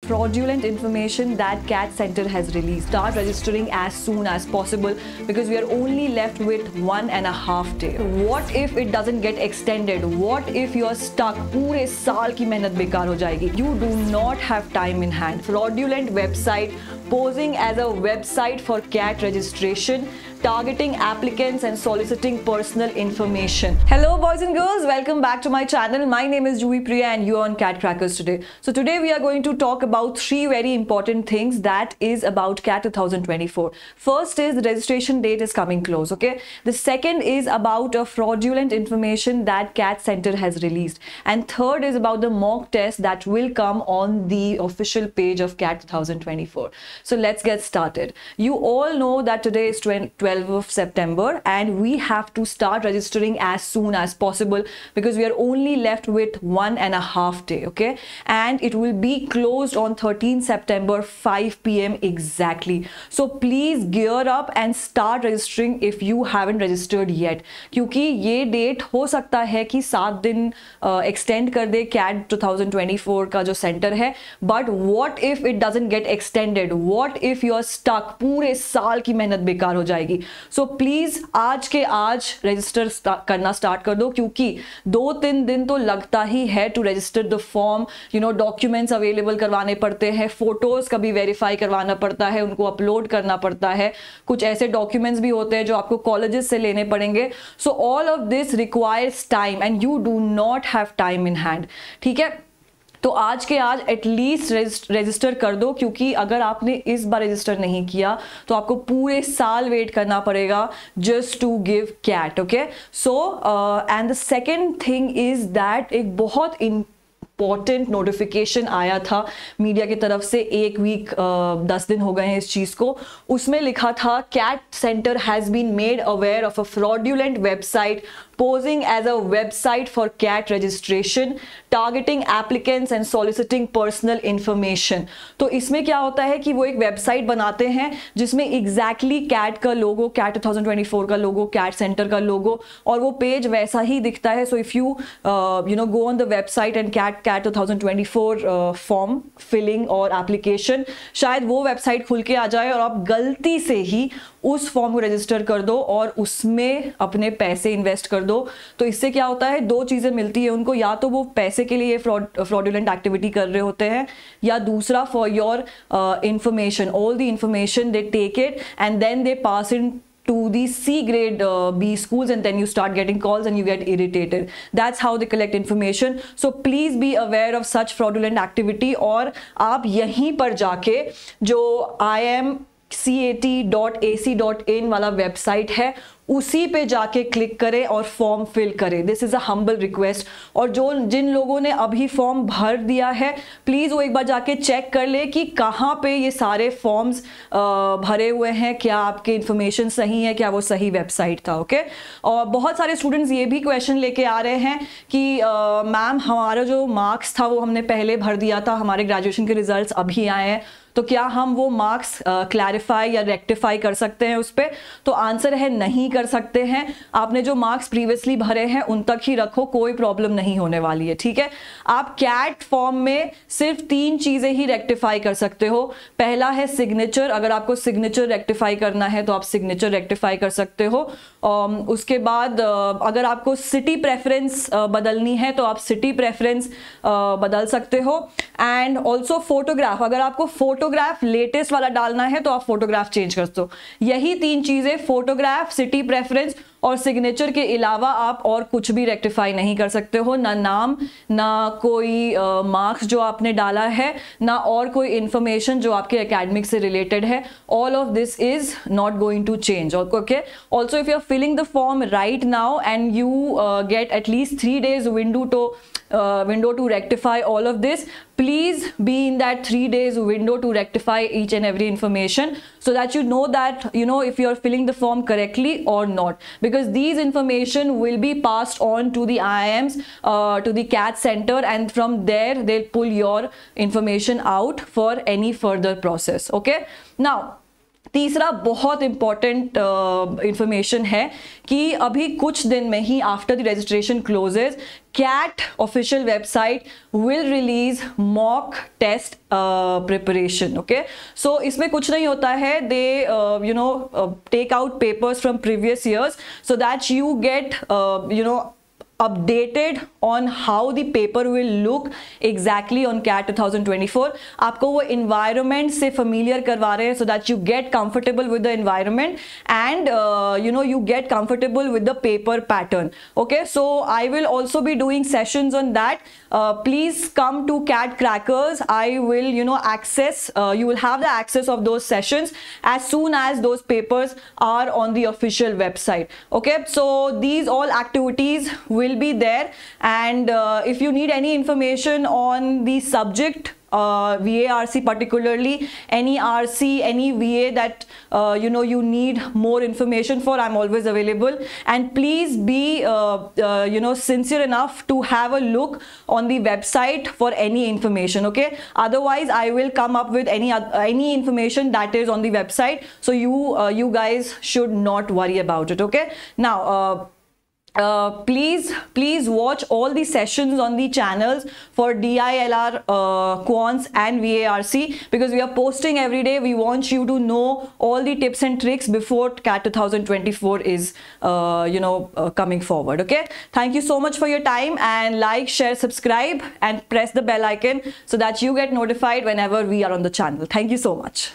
fraudulent information that CAT Center has released. Start registering as soon as possible because we are only left with 1.5 days. What if it doesn't get extended? What if you are stuck? पूरे साल की मेहनत बेकार हो जाएगी. You do not have time in hand. Fraudulent website posing as a website for CAT registration, targeting applicants and soliciting personal information. Hello boys and girls, welcome back to my channel. My name is Juhi Priya and you are on CAT Crackers today. So today we are going to talk about 3 very important things that is about CAT 2024. First is the registration date is coming close, okay? The second is about a fraudulent information that CAT Center has released. And third is about the mock test that will come on the official page of CAT 2024. So let's get started. You all know that today is 12th of September and we have to start registering as soon as possible because we are only left with 1.5 days, okay? And it will be closed on 13th September 5 p.m. exactly. So please gear up and start registering if you haven't registered yet. क्योंकि ये date हो सकता है कि 7 दिन extend कर दे CAT 2024 का जो सेंटर है. But what if it doesn't get extended? What if you are stuck? पूरे साल की मेहनत बेकार हो जाएगी. सो प्लीज आज के आज रजिस्टर करना स्टार्ट कर दो क्योंकि 2-3 दिन तो लगता ही है to register the form. You know, documents available करवाने पड़ते हैं, फोटोज का भी वेरीफाई करवाना पड़ता है, उनको अपलोड करना पड़ता है, कुछ ऐसे डॉक्यूमेंट्स भी होते हैं जो आपको कॉलेजेस से लेने पड़ेंगे. So all of this requires time and you do not have time in hand. ठीक है, तो आज के आज एटलीस्ट रजिस्टर कर दो क्योंकि अगर आपने इस बार रजिस्टर नहीं किया तो आपको पूरे साल वेट करना पड़ेगा just to give CAT. Okay, so and the second thing is that एक बहुत इंपॉर्टेंट नोटिफिकेशन आया था मीडिया की तरफ से. 1 वीक 10 दिन हो गए हैं इस चीज को. उसमें लिखा था CAT centre has been made aware of a fraudulent website posing as a website for CAT registration, targeting applicants and soliciting personal information. तो इसमें क्या होता है कि वो एक वेबसाइट बनाते हैं जिसमें एग्जैक्टली CAT का लोगो, CAT 2024 का लोगो, CAT सेंटर का लोगो और वो पेज वैसा ही दिखता है. So if you go on the website and CAT 2024 form filling और एप्लीकेशन, शायद वो वेबसाइट खुल के आ जाए और आप गलती से ही उस फॉर्म को रजिस्टर कर दो और उसमें अपने पैसे इन्वेस्ट कर दो. तो इससे क्या होता है, 2 चीजें मिलती है उनको. या तो वो पैसे के लिए फ्रॉडुलेंट एक्टिविटी कर रहे होते हैं, या दूसरा for your information, all the information they take it and then they pass in to the C grade B schools and then you start getting calls and you get irritated. That's how they collect information. So please be aware of such fraudulent activity. और आप यहीं पर जाके जो imcat.ac.in वाला website है उसी पे जाके क्लिक करें और फॉर्म फिल करें. This is a humble request. और जिन लोगों ने अभी फॉर्म भर दिया है प्लीज वो एक बार जाके चेक कर ले कि कहाँ पे ये सारे फॉर्म्स भरे हुए हैं, क्या आपके इंफॉर्मेशन सही है, क्या वो सही वेबसाइट था. ओके, और बहुत सारे स्टूडेंट्स ये भी क्वेश्चन लेके आ रहे हैं कि मैम हमारा जो मार्क्स था वो हमने पहले भर दिया था, हमारे ग्रेजुएशन के रिजल्ट्स अभी आए हैं, तो क्या हम वो मार्क्स क्लैरिफाई या रेक्टिफाई कर सकते हैं उस पर? तो आंसर है नहीं कर सकते हैं. आपने जो मार्क्स प्रीवियसली भरे हैं उन तक ही रखो, कोई प्रॉब्लम नहीं होने वाली है. ठीक है, आप कैट फॉर्म में सिर्फ 3 चीजें ही रेक्टिफाई कर सकते हो. पहला है सिग्नेचर. अगर आपको सिग्नेचर रेक्टिफाई करना है तो आप सिग्नेचर रेक्टिफाई कर सकते हो. उसके बाद अगर आपको सिटी प्रेफरेंस बदलनी है तो आप सिटी प्रेफरेंस बदल सकते हो. एंड ऑल्सो फोटोग्राफ, अगर आपको फोटोग्राफ लेटेस्ट वाला डालना है तो आप फोटोग्राफ चेंज कर दो. यही 3 चीजें, फोटोग्राफ, सिटी प्रेफरेंस और सिग्नेचर के अलावा आप और कुछ भी रेक्टिफाई नहीं कर सकते हो. ना नाम, ना कोई मार्क्स जो आपने डाला है, ना और कोई इंफॉर्मेशन जो आपके एकेडमिक से रिलेटेड है. All of this is not going to change. Okay, also if you are filling the form right now and you get at least 3 days window to rectify all of this, please be in that 3 days window to rectify each and every information so that you know that if you are filling the form correctly or not, because these information will be passed on to the IIMs, to the CAT center, and from there they'll pull your information out for any further process. Okay, now तीसरा बहुत important information है कि अभी कुछ दिन में ही after the registration closes CAT official website will release mock test preparation. Okay, so इसमें कुछ नहीं होता है, they take out papers from previous years so that you get updated on how the paper will look exactly on CAT 2024. आपको वो environment से familiar करवा रहे हैं so that you get comfortable with the environment and you get comfortable with the paper pattern. Okay, so I will also be doing sessions on that. Please come to CAT Crackers. I will access, you will have the access of those sessions as soon as those papers are on the official website. Okay, so these all activities will be there, and if you need any information on the subject VARC, particularly any RC, any VA that you need more information for, I'm always available. And please be sincere enough to have a look on the website for any information. Okay, otherwise I will come up with any information that is on the website, so you guys should not worry about it. Okay, now please watch all the sessions on the channels for DILR, quants and VARC, because we are posting every day. We want you to know all the tips and tricks before CAT 2024 is coming forward. Okay, thank you so much for your time, and like, share, subscribe and press the bell icon so that you get notified whenever we are on the channel. Thank you so much.